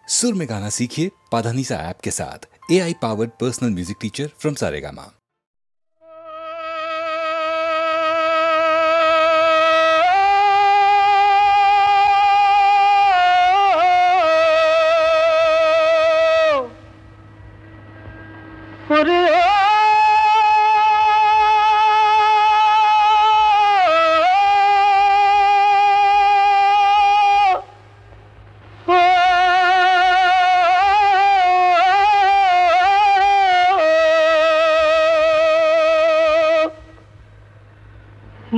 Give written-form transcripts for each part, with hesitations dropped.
सुर में गाना सीखिए पाधानीसा ऐप के साथ। AI powered personal music teacher from Saregama.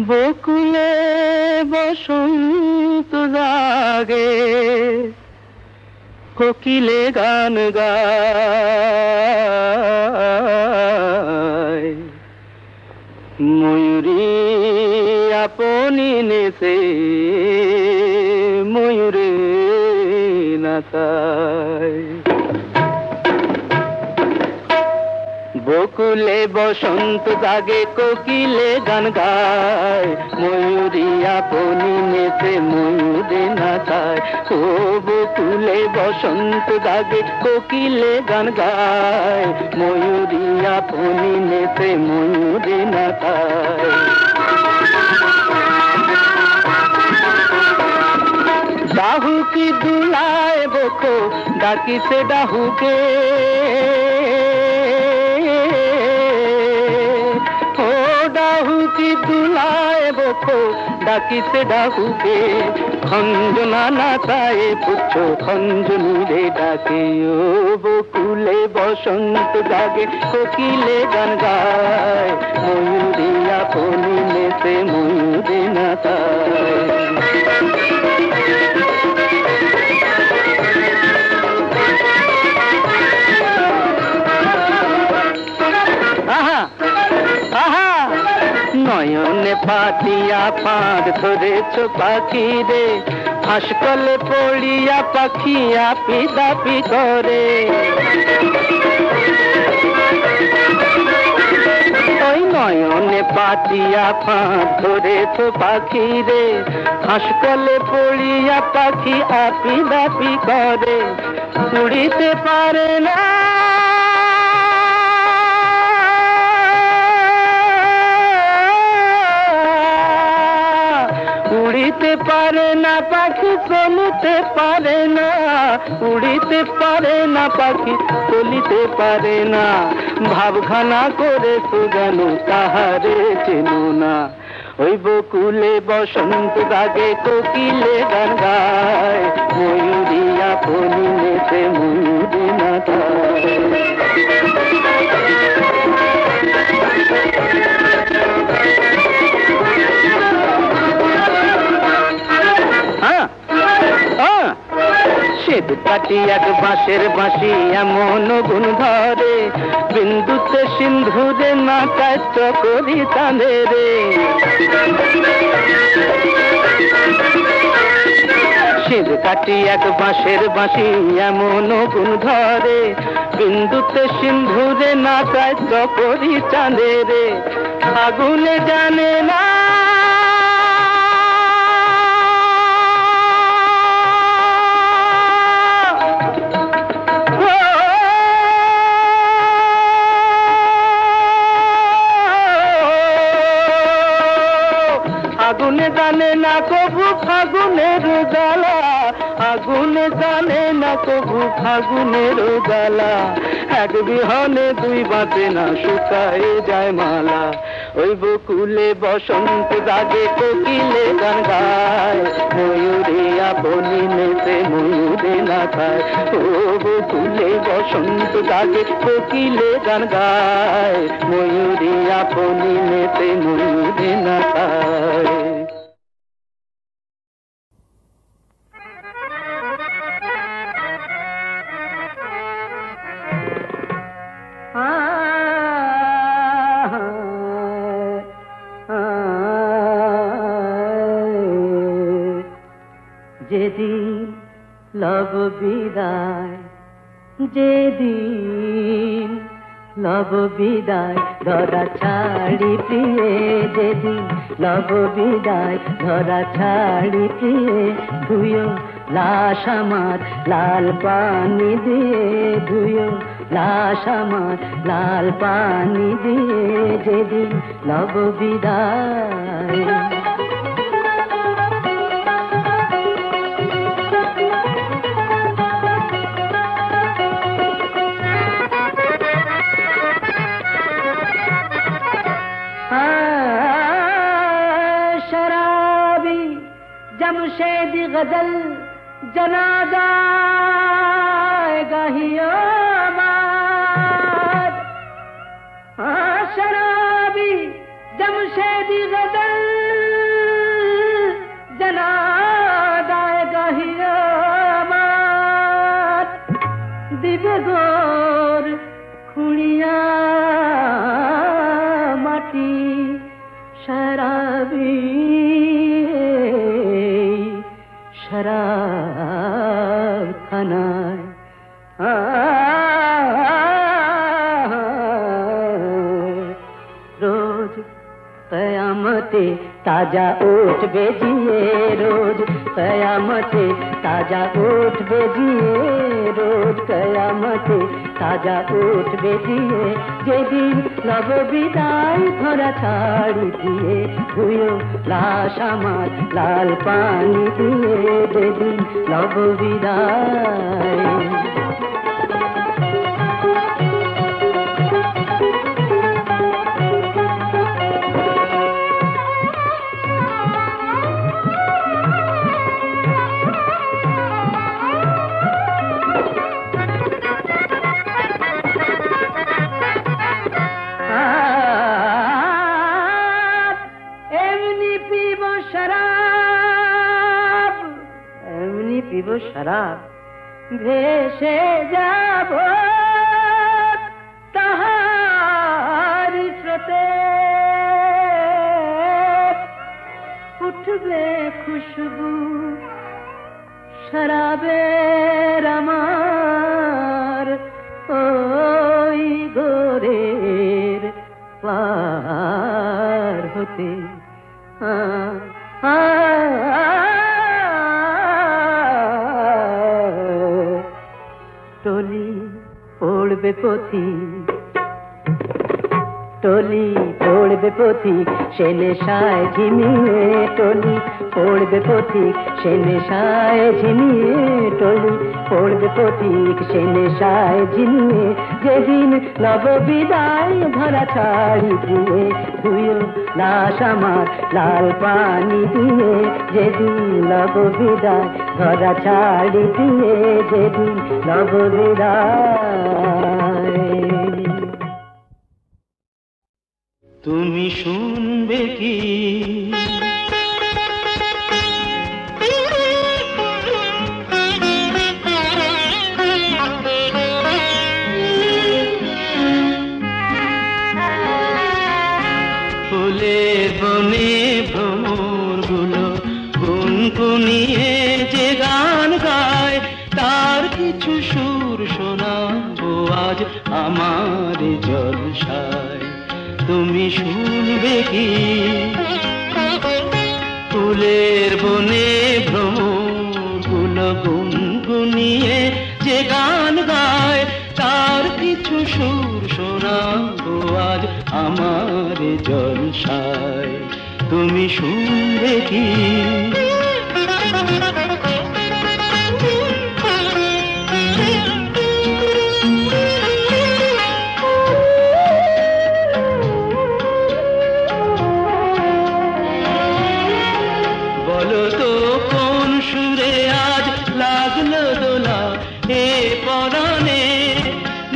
বকুলে বসন্ত জাগে, কোকিলে গান গায়, ময়ূরী আপনি নেছে ময়ূরে নাচায়। বকুলে বসন্ত জাগে, কোকিলে গান গায়, ময়ূরী আপনি নেচে ময়ূরে নাচায়। ও বকুলে বসন্ত জাগে, কোকিলে গান গায়, ময়ূরী আপনি নেচে ময়ূরে নাচায়। ডাহুকি দুলায় বকো ডাকিছে ডাহুকে, ডাহুকি দুলায় বকো ডাকিছে ডাহুকে, খঞ্জনা নাচায় পুচ্ছ খঞ্জনি রে ডাকে। ও বকুলে বসন্ত জাগে, কোকিলে গান গায়, ময়ূরী আপনি নেচে ময়ূরে নাচায়। নয়নে পাতিয়া ফাঁদ ধরেছ পাখি রে, হাসকলে পড়িয়া পাখি আপি দাপি করে। ওই নয়নে পাতিয়া ফাঁদ ধরেছ পাখি রে, হাসকলে পড়িয়া পাখি আপি দাপি করে। উড়িতে পারে না উড়িতে পারে না পাখি, চলিতে পারে না, উড়িতে পারে না পাখি, চলিতে পারে না। ভাবখানা করে সুগান তাহারে চেনো না। ওই বকুলে বসন্ত জাগে, কোকিলে গান গায়, ময়ূরী আপনি নেচে ময়ূরে নাচায়। শ্বেত কাটি এক বাঁশের বাঁশি এমন গুণ ধরে, বিন্দুতে সিন্ধুরে নাচায় চকরি চাঁদে রে। শ্বেত কাটি এক বাঁশের বাঁশি এমন গুণ ধরে, বিন্দুতে সিন্ধুরে নাচায় চকরি চাঁদে রে। আগুনে জানে না আগুনে জানে না কবু ফাগুনের জ্বালা, আগুনে জানে না কবু ফাগুনের জ্বালা। এক বিহনে দুই বাঁচে না, শুকায় যায় মালা। ওই বকুলে বসন্ত জাগে, কোকিলে গান গায়, ময়ূরী আপনি নেচে ময়ূরে নাচায়। ও বকুলে বসন্ত জাগে, কোকিলে গান গায়, ময়ূরী আপনি নেচে ময়ূরে নাচায়। যেদিন লব বিদায়, যেদিন লব বিদায় ধরা ছাড়ি প্রিয়ে, যেদিন লব বিদায় ধরা ছাড়ি প্রিয়ে, ধুয়ো লাশ আমার লাল পানি দিয়ে ধুয়ো, লাশ আমার লাল পানি দিয়ে যেদিন লব বিদায়। शराबी जमशेदी गजल जनाजा गाहियो मार, शराबी जमशेदी गजल जनाजा गाहियो मार, दिबे गोर खुड़िया माटी शराबी शराब खानाয় रोज कयामते ताजा उठ बेजिए, रोज कयामते ताजा उठ बेजिए, रोज कयामते ताजा उठ बेजिए যেদিন লব বিদায় ধরা ছাড়ি দিয়ে ধুয়ো লাশ আমার লাল পানি দিয়ে যেদিন লব বিদায়। शराब ভেসে যাব তাহার স্রোতে, উঠবে খুশবু শরাবের আমার ওই গোরের পার হতে। टोली पड़बे पथिक, टोली पड़बे पथिक से नेशाय झिमिए, टोली पड़बे पथिक से नेशाय झिमिए, टोली पड़बे पथिक से नेशाय झिमिए যেদিন লব বিদায় ধরা ছাড়ি দিয়ে ধুয়ো লাশ আমার লাল পানি দিয়ে যেদিন লব বিদায় ধরা ছাড়ি দিয়ে যেদিন লব বিদায়। তুমি শুনবে কি ফুলের বনে ভ্রমরগুলো গুনগুনিয়ে যে গান গায় তার কিছু সুর শোনাবো আজ আমার জলসায়। তুমি শুনবে কি ফুলের বনে ভ্রমরগুলো গুনগুনিয়ে যে গান গায় তার কিছু সুর শোনাবো আজ আমার জলসায়। তুমি শুনবে কি বলো তো কোন সুরে আজ লাগলো দোলা এ পরাণে,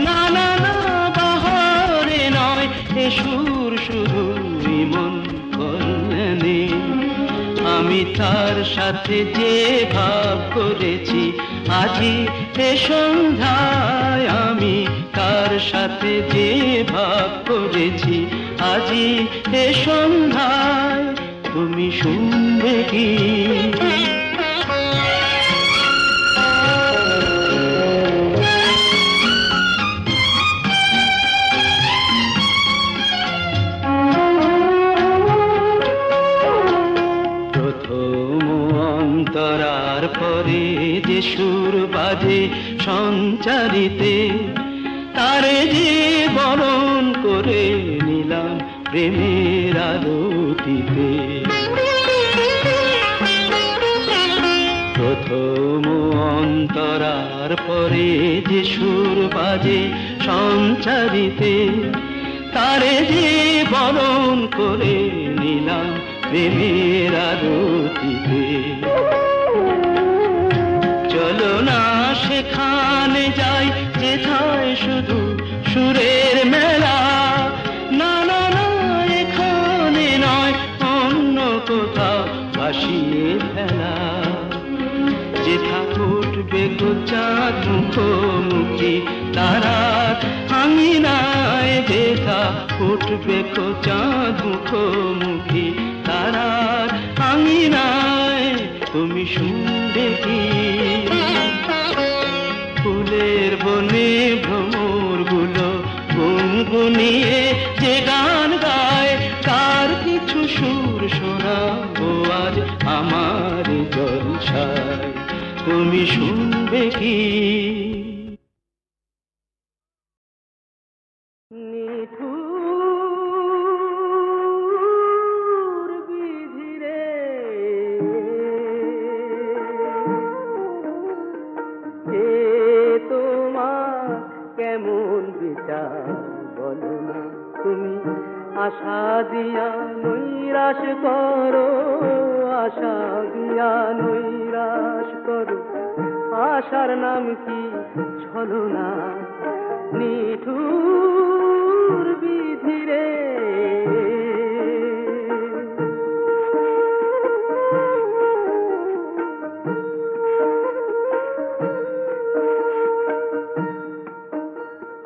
না না না বাহারে নয় এ সুর শুধুই মন কল্যাণে। আমি তার সাথে যে ভাব করেছি আজি এ সন্ধ্যায়, আমি তার সাথে যে ভাব করেছি আজি এ সন্ধ্যায়। তুমি শুনবে কি প্রথম অন্তরার পরে সঞ্চারিতে তারে যে বরণ করে নিলাম প্রেমের আলোটিতে। প্রথম অন্তরার পরে যে সুর বাজে সঞ্চারিতে তারে যে বরণ করে নিলাম প্রেমের আলোটিতে। চলো না সেখানে যাই যেথায় শুধু সুরের মেলা, না না না এখানে নয় অন্য কোথাও ভাসিয়ে ফেলা। যেথা উঠবে চাঁদ মুখোমুখি তারার আঙিনায়, যেথা উঠবে চাঁদ মুখোমুখি তারার আঙিনায়, তুমি শুনবে কি ফুলের বনে ভ্রমর গুলো গুনগুনিয়ে যে গান গায়, তার কিছু সুর শোনাবো আজ আমার জলসায়, তুমি শুনবে কি? নিঠুর বিধিরে এ তোমার কেমন বিচার বলো না তুমি, আশা দিয়া নৈরাশ করো, আশা দিয়া নৈরাশ করো, আশার নাম কি ছলনা। নিঠুর বিধিরে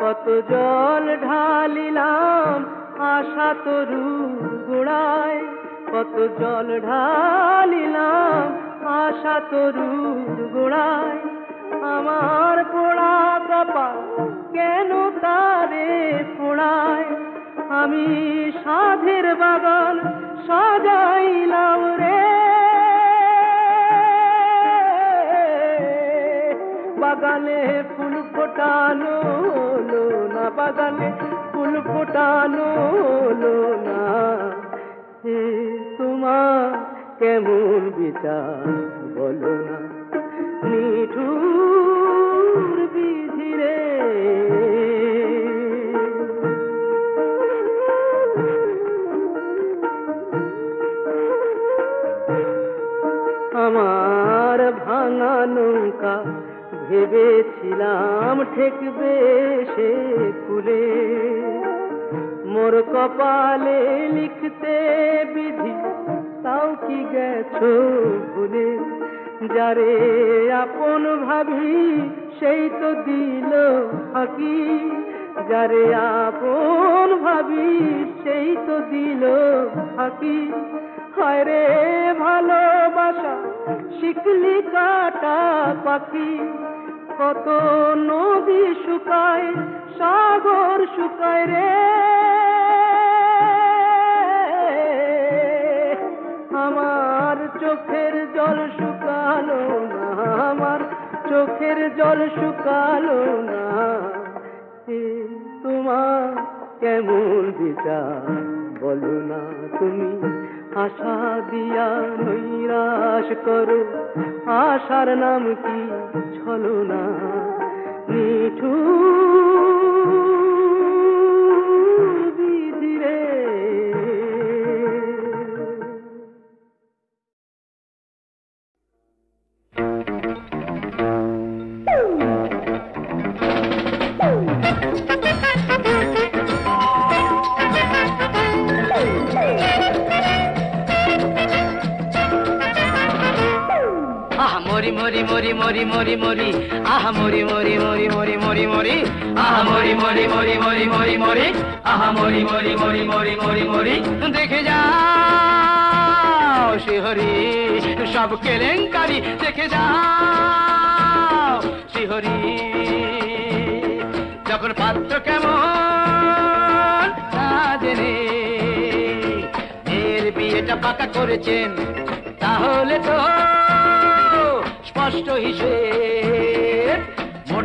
কত জল ঢালিলাম আশা তরু গোড়ায়, কত জল ঢালিলাম আশা তরু গোড়ায়, আমার পোড়া কপাল কেন তারে পোড়ায়। আমি সাধের বাগান সাজাইলাম রে, বাগানে ফুল ফোটানো হলো না, বাগানে ফুল ফোটানো হলো না। হে তোমার কেমন বিচার বলো না, নিঠুর বিধিরে আমার ভাঙা নৌকা ভেবেছিলাম ঠেকবে সে কুলে, মোর কপালে লিখতে বিধি তাও কি গেছো ভুলে। যারে আপন ভাবি সেই তো দিল ফাঁকি, যারে আপন ভাবি সেই তো দিল ফাঁকি। হায় রে ভালোবাসা শিকলি কাটা পাখি, কত নদী শুকায় সাগর শুকায় রে। আমার চোখের জল শুকালো না, আমার চোখের জল শুকালো না। তোমার কেমন বিচার বলো না তুমি, আশা দিয়া নৈরাশ করো, আশার নাম কি ছলনা। নিঠুর বিধিরে মরি মরি মরি মরি মরি মরি আহা মরি মরি মরি মরি মরি মরি আহা মরি মরি মরি মরি মরি মরি আহা মরি মরি মরি মরি মরি মরি। দেখে যাও শিহরি সব কেলেঙ্কারি, দেখে যাও শিহরি যখন পাত্র কেমন না জেনে এর বিয়েটা পাকা করেছেন, তাহলে তো স্পষ্ট হিসেব মোট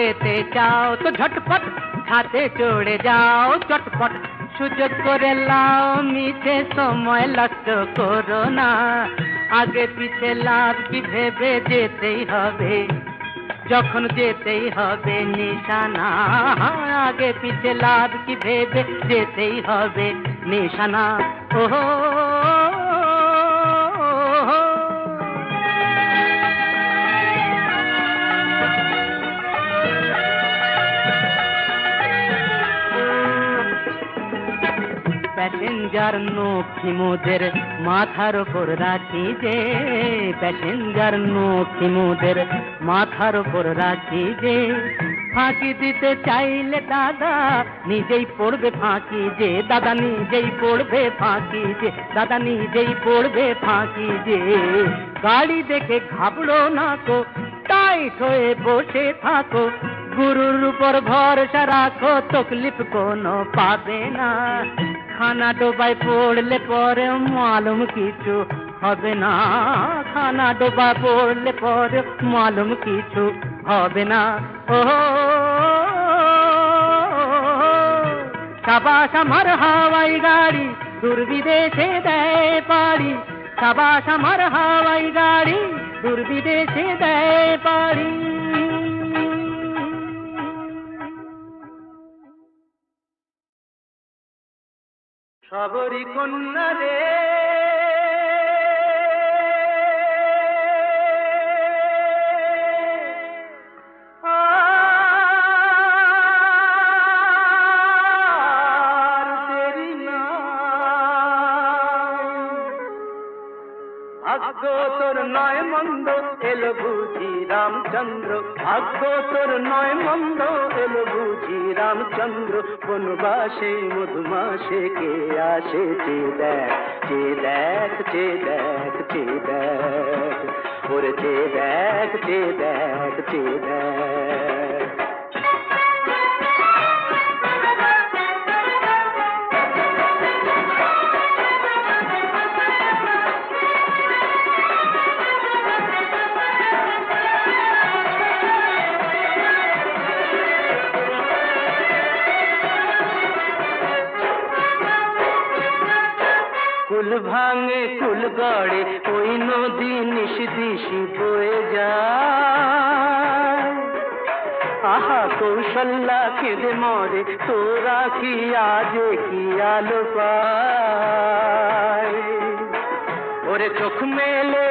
পেতে চাও তো ঝটপট খাতে চড়ে যাও চটপট সুযোগ করে লাও মিছে সময় নষ্ট করো না আগে পিছে লাভ কি ভেবে যেতেই হবে যখন যেতেই হবে নিশানা আগে পিছে লাভ কি ভেবে যেতেই হবে নিশানা ওহো প্যাসেঞ্জার নখি মোদের মাথার উপর রাখি যে প্যাসেঞ্জার নখি মোদের মাথার উপর রাখি যে ফাঁকি দিতে চাইলে দাদা নিজেই পড়বে ফাঁকি যে দাদা নিজেই পড়বে ফাঁকি যে দাদা নিজেই পড়বে ফাঁকি যে গাড়ি দেখে ঘাবড়ো না কো টাইট হয়ে বসে থাকো গুরুর উপর ভরসা রাখো তকলিফ কোনো পাবে না খানা ডোবায় পড়লে পরে মালুম কিছু হবে না খানা ডোবায় পড়লে পরে মালুম কিছু হবে না ও সাবাস আমার হাওয়াই গাড়ি দূর বিদেশে দেয় পাড়ি সাবাস আমার হাওয়াই গাড়ি দূর বিদেশে দেয় পাড়ি সবরি কন্যা রে ভাগ্য তোর নয় মন্দ এলো বুঝি রামচন্দ্র ভাগ্য তোর নয় মন্দ এলো বুঝি রামচন্দ্র বনবাসে মধুমাসে কে আসে চে দেখ চে দেখ চে দেখ চে দেখ ওরে চে দেখ চে দেখ চে দেখ কুল ভাঙে কুল গড়ে ওই নদী নিশি দিশি বয়ে যায় আহা কৌশল্যা কেঁদে মরে তোরা কি আজে কি আলো পায় ওরে চোখ মেলে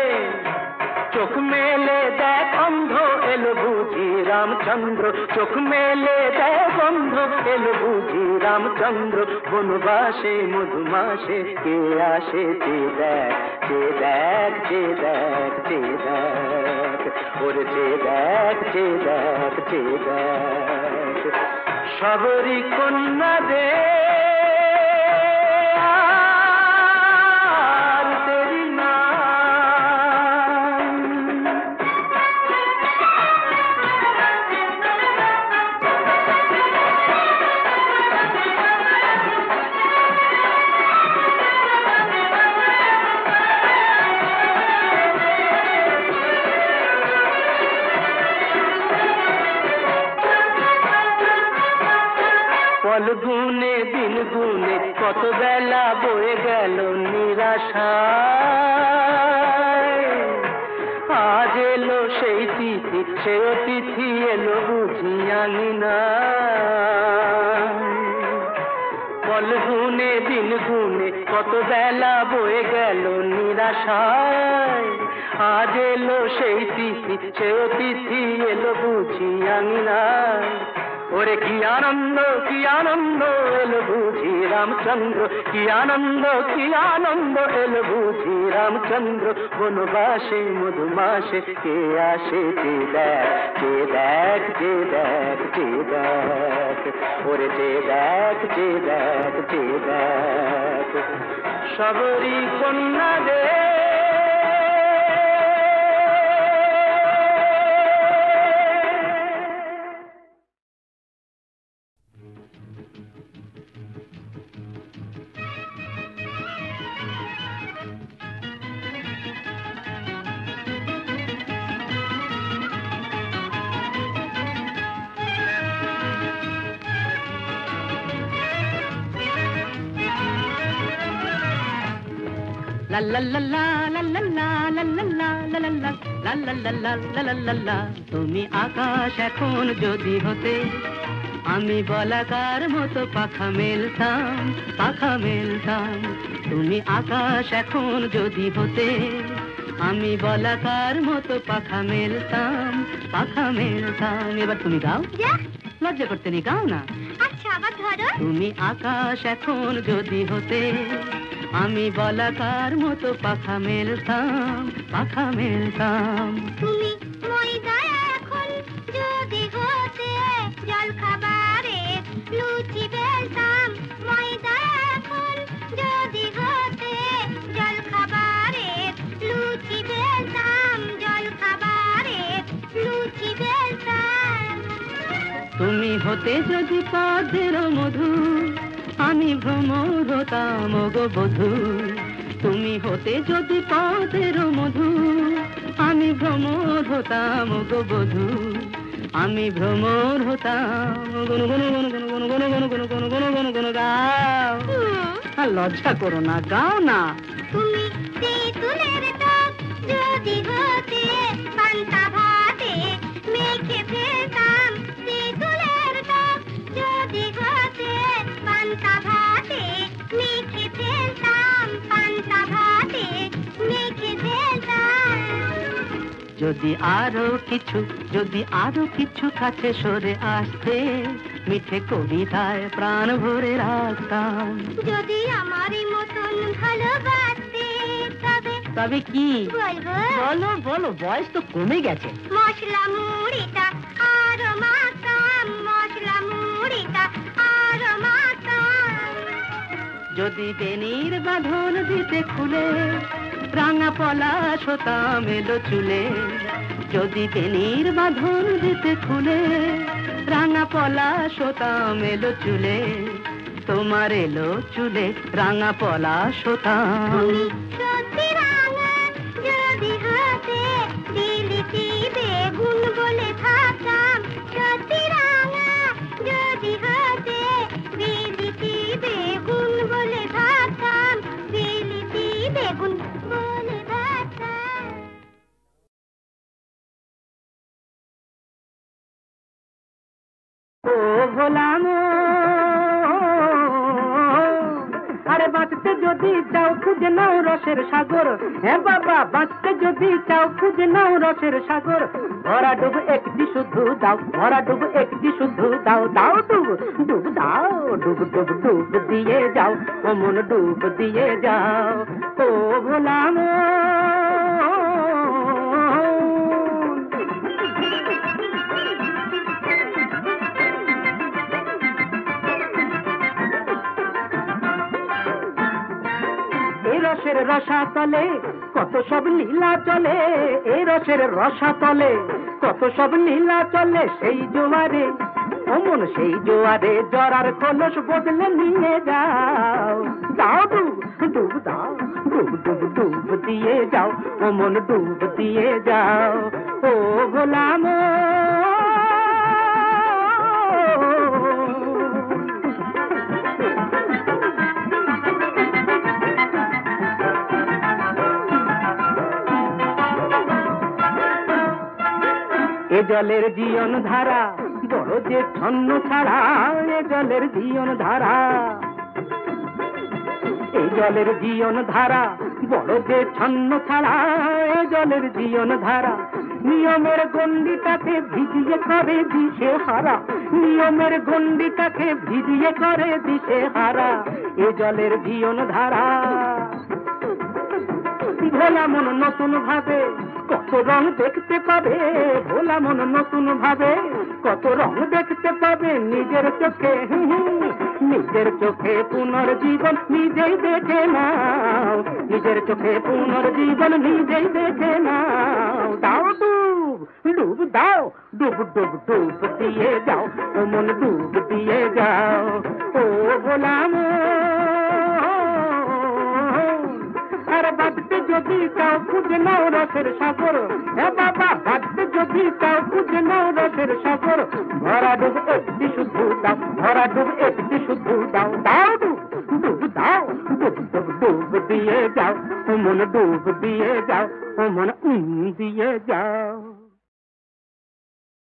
দেখ অন্ধ এলো বুঝি রামচন্দ্র চোখ মেলে দেখ অন্ধ এলো বুঝি রামচন্দ্র বনবাসে মধুমাসে কে আসে চে দেখ চে দেখ চে দেখ চে দেখ ওরে চে দেখ চে দেখ চে দেখ সবরি কন্যা দে পল গুনে দিন গুনে কত বেলা বয়ে গেল নিরাশায় আজ এলো সেই তিথি সে অতিথি এলো বুঝি আঙিনা পল গুনে দিন গুনে কত বেলা বয়ে গেল নিরাশায় আজ এলো সেই তিথি সে অতিথি এলো বুঝি আঙিনায় ওরে কি আনন্দ এলো বুঝি রামচন্দ্র কি আনন্দ এলো বুঝি রামচন্দ্র বনবাসে মধুমাসে কে আসে চে দেখ চে দেখ চে দেখ চে দেখ ওরে চে দেখ চে দেখ চে দেখ সবরি কন্যা রে লা লা লা লা লা লা লা লা লা লা লা লা লা লা লা লা লা লা লা লা। তুমি আকাশ এখন যদি হতে, আমি বলাকার মতো পাখা মেলতাম, পাখা মেলতাম। তুমি আকাশ এখন যদি হতে, আমি বলাকার মতো পাখা মেলতাম, পাখা মেলতাম। এবার তুমি গাও। লজ্জা করতে নেই, গাও না। আচ্ছা আবার ধরো। তুমি আকাশ এখন যদি হতে, আমি বলাকার মতো পাখা মেলতাম, পাখা মেলতাম। তুমি ময়দা এখন যদি হতে, জল খাবারে লুচি বেলতাম। ময়দা এখন যদি হতে, জল খাবারে লুচি বেলতাম, জল খাবারে লুচি বেলতাম। তুমি হতে যদি পদ্মের মধু, আমি ভ্রমর হতাম গো বধূ। তুমি হতে যদি পদ্মের মধু, আমি ভ্রমর হতাম গো বধূ। আমি ভ্রমর হতাম। গুন গুন গুন গুন গুন গুন গুন গুন গুন গুন গুন গুন গাও। আর লজ্জা করো না, গাও না। তুমি তেঁতুলের টক যদি হতে, পান্তা ভাতে মেখে ফেলতাম। তেঁতুলের টক যদি হতে, পান্তা ভাতে মেখে ফেলতাম, পান্তা ভাতে মেখে ফেলতাম। যদি আরো কিছু, যদি আরো কিছু কাছে সরে আসতে, মিঠে কবিতায় প্রাণ ভরে রাখতাম। যদি আমারই মতন ভালোবাসতে, তবে তবে কি বলবো, বলো বলো, বয়স তো কমে গেছে। মশলা মুড়িটা আরো মাখাম, মশলা মুড়িটা আরো মাখাম। যদি বেনির বাঁধন দিতে খুলে, রাঙা পলাশ হতাম এলো চুলে। যদি বেনির বাঁধন দিতে খুলে, রাঙা পলাশ হতাম এলো চুলে। তোমার এলো চুলে রাঙা পলাশ হতাম। তুমি সত্যি রাঙা যদি হতে, দিলিতি বেগুন বলে থাকতাম। সত্যি রাঙা যদি হতে, দিলিতি বেগুন বলে থাকতাম, দিলিতি বেগুন বলে থাকতাম। ও ভোলাম, আরে বাঁচতে যদি চাও খুঁজে নাও রসের সাগর। হ্যাঁ বাবা, বাঁচতে যদি চাও খুঁজে নাও রসের সাগর। ভরা ডুব একটি শুধু দাও, ভরা ডুব একটি শুধু দাও। দাও ডুব, ডুব দাও, ডুব ডুব ডুব দিয়ে যাও, ও মন ডুব দিয়ে যাও। ও ভোলাম, রসের রসাতলে কত সব লীলা চলে, এই রসের রসাতলে কত সব লীলা চলে। সেই জোয়ারে, অমন সেই জোয়ারে জরার খোলস বদলে নিয়ে যাও। যাও ডুব, ডুব দাও, ডুব ডুব ডুব দিয়ে যাও, অমন ডুব দিয়ে যাও। ও গোলাম, এ জলের জীবন ধারা বড় যে ছন্ন ছাড়া। এ জলের জীবন ধারা, এই জলের জীবন ধারা বড় যে ছন্ন ছাড়া। এ জলের জীবন ধারা নিয়মের গণ্ডিটাকে ভিজিয়ে করে দিশে হারা। নিয়মের গণ্ডিটাকে ভিজিয়ে করে দিশে হারা। এ জলের জীবন ধারা। ভোলা মন নতুন ভাবে কত রং দেখতে পাবে, ভোলা মন নতুন ভাবে কত রং দেখতে পাবে। নিজের চোখে, নিজের চোখে পুনর্জীবন নিজেই দেখে নাও। নিজের চোখে পুনর্জীবন নিজেই দেখে নাও। দাও ডুব, ডুব দাও, ডুব ডুব ডুব দিয়ে যাও, ও মন ডুব দিয়ে যাও। ও গোলাম, আর বাঁচতে যদি চাও খুঁজে নাও রসের সাগর। হ্যাঁ বাবা, বাঁচতে যদি চাও খুঁজে নাও রসের সাগর। ভরা ডুব একটি শুধু দাও, ভরা ডুব একটি শুধু দাও। দাও ডুব, ডুব দাও, ডুব ডুব দিয়ে যাও ও মন ডুব দিয়ে যাও ও মন দিয়ে যাও